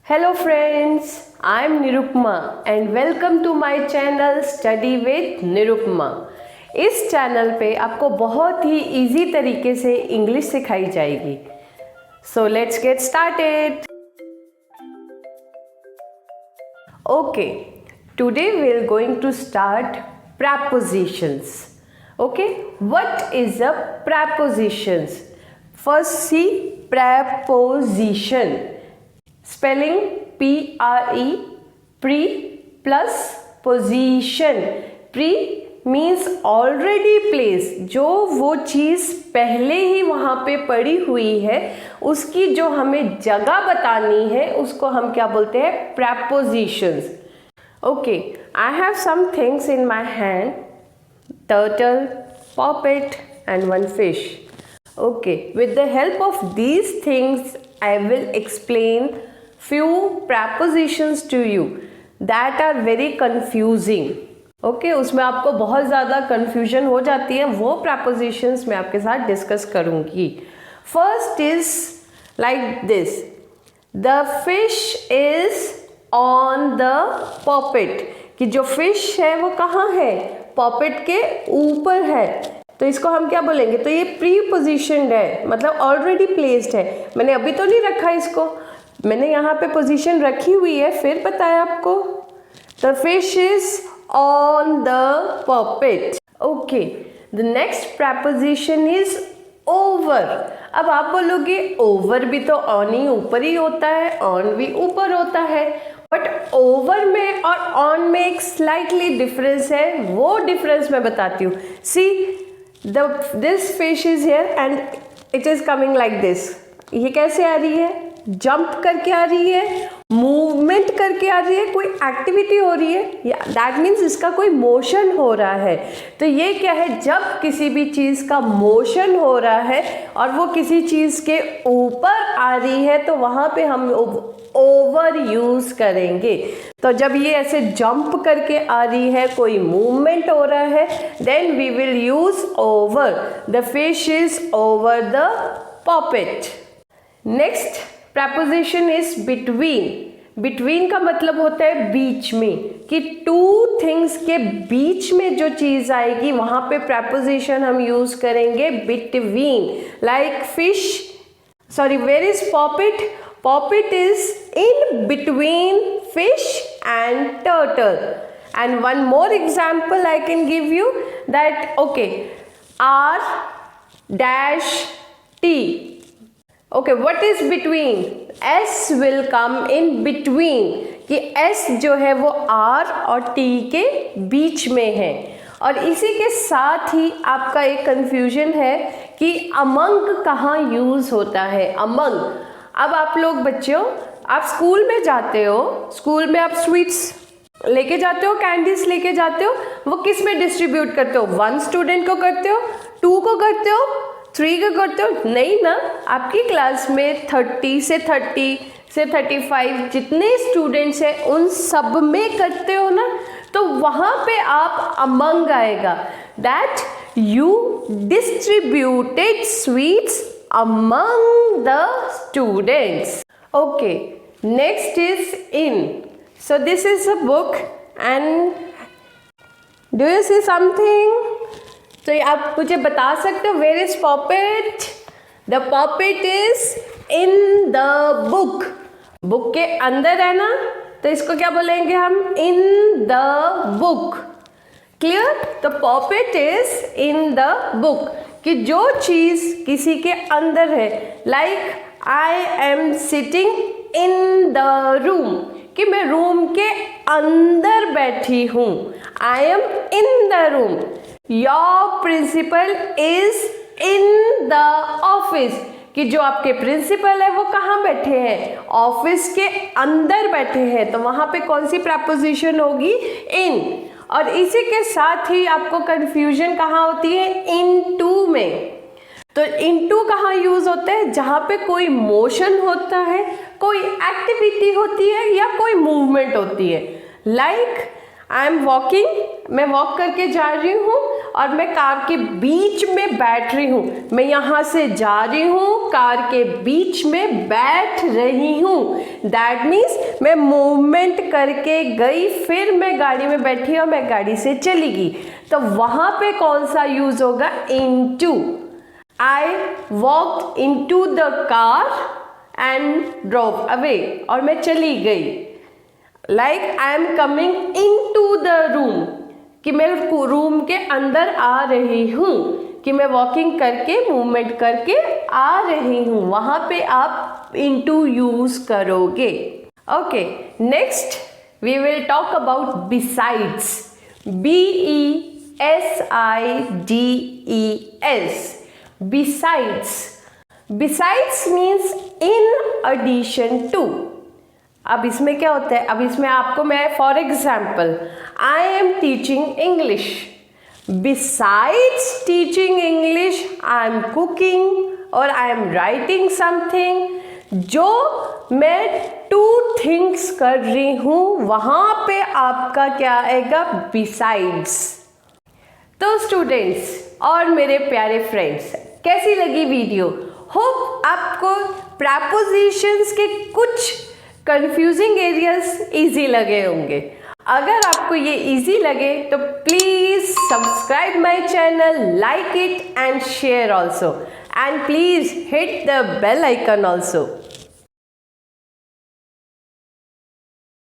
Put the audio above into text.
Hello friends, I am Nirupma and welcome to my channel Study with Nirupma। इस channel पे आपको बहुत ही easy तरीके से इंग्लिश सिखाई जाएगी। So let's get started। Okay, today we are going to start prepositions। Okay, what is a prepositions? First see preposition। Spelling PRE pre plus position. Pre means already place, जो वो चीज़ पहले ही वहाँ पे पड़ी हुई है उसकी जो हमें जगह बतानी है उसको हम क्या बोलते हैं? prepositions। Okay, I have some things in my hand, turtle, puppet and one fish। Okay, with the help of these things I will explain few prepositions to you that are very confusing। Okay, उसमें आपको बहुत ज़्यादा confusion हो जाती है, वो prepositions मैं आपके साथ discuss करूँगी। First is like this, the fish is on the puppet। कि जो fish है वो कहाँ है? puppet के ऊपर है, तो इसको हम क्या बोलेंगे? तो ये प्रीपोजिशनड है, मतलब ऑलरेडी प्लेस्ड है। मैंने अभी तो नहीं रखा इसको, मैंने यहाँ पे पोजीशन रखी हुई है, फिर बताया आपको। The fish is on the poppet. Okay, the next preposition is over. अब आप बोलोगे ओवर भी तो ऑन ही ऊपर ही होता है, ऑन भी ऊपर होता है, बट ओवर में और ऑन में एक स्लाइटली डिफरेंस है, वो डिफरेंस मैं बताती हूँ। सी this fish is here and it is coming like this। ये कैसे आ रही है? जंप करके आ रही है, मूवमेंट करके आ रही है, कोई एक्टिविटी हो रही है, या दैट मीन्स इसका कोई मोशन हो रहा है। तो ये क्या है? जब किसी भी चीज़ का मोशन हो रहा है और वो किसी चीज़ के ऊपर आ रही है तो वहाँ पे हम ओवर यूज करेंगे। तो जब ये ऐसे जंप करके आ रही है, कोई मूवमेंट हो रहा है, then we will use over. The fish is over the poppet. Next preposition is between. Between का मतलब होता है बीच में, कि टू थिंग्स के बीच में जो चीज़ आएगी वहाँ पे प्रपोजिशन हम यूज करेंगे between. Like fish, sorry, where is poppet? Poppet is in between fish and turtle। And one more example I can give you, that okay, R dash T। Okay, what is between? S will come in between, कि S जो है वो R और T के बीच में है। और इसी के साथ ही आपका एक confusion है कि among कहाँ यूज होता है? among। अब आप लोग बच्चों, आप स्कूल में जाते हो, स्कूल में आप स्वीट्स लेके जाते हो, कैंडीज लेके जाते हो, वो किस में डिस्ट्रीब्यूट करते हो? 1 स्टूडेंट को करते हो, 2 को करते हो, 3 को करते हो? नहीं ना, आपकी क्लास में 30 से 35 जितने स्टूडेंट्स हैं उन सब में करते हो ना, तो वहाँ पे आप अमंग आएगा, that you distributed sweets among the students। Okay, next is in। So this is a book and do you see something? तो आप मुझे बता सकते हो where is puppet? The puppet is in the book। Book के अंदर है ना, तो इसको क्या बोलेंगे हम? in the book। क्लियर? तो puppet is in the book, कि जो चीज़ किसी के अंदर है, like I am sitting in the room, कि मैं रूम के अंदर बैठी हूँ, I am in the room. Your principal is in the office, कि जो आपके प्रिंसिपल है वो कहाँ बैठे हैं? ऑफिस के अंदर बैठे हैं, तो वहाँ पे कौन सी प्रपोजिशन होगी? इन। और इसी के साथ ही आपको कंफ्यूजन कहाँ होती है? इनटू में। तो इनटू कहाँ यूज होता है? जहाँ पे कोई मोशन होता है, कोई एक्टिविटी होती है या कोई मूवमेंट होती है। लाइक आई एम वॉकिंग, मैं वॉक करके जा रही हूँ और मैं कार के बीच में बैठ रही हूँ। मैं यहाँ से जा रही हूँ, कार के बीच में बैठ रही हूँ। दैट मीन्स मैं मूवमेंट करके गई, फिर मैं गाड़ी में बैठी और मैं गाड़ी से चली गई। तो वहाँ पे कौन सा यूज होगा? Into. I walked into the car and drove away, और मैं चली गई। Like I am coming into the room, कि मैं रूम के अंदर आ रही हूँ, कि मैं वॉकिंग करके मूवमेंट करके आ रही हूँ। वहाँ पे आप इनटू यूज करोगे। Okay, next we will talk about besides. BESIDES, besides. Besides means in addition to. अब इसमें क्या होता है? अब इसमें आपको मैं for example, I am teaching English. Besides teaching English, I am cooking और आई एम राइटिंग समथिंग। जो मैं टू थिंग्स कर रही हूँ, वहाँ पे आपका क्या आएगा? बिसाइड्स। तो स्टूडेंट्स और मेरे प्यारे फ्रेंड्स, कैसी लगी वीडियो? होप आपको प्रपोजिशंस के कुछ कंफ्यूजिंग एरियाज इजी लगे होंगे। अगर आपको ये इजी लगे तो please subscribe my channel, like it and share also, and please hit the bell icon also.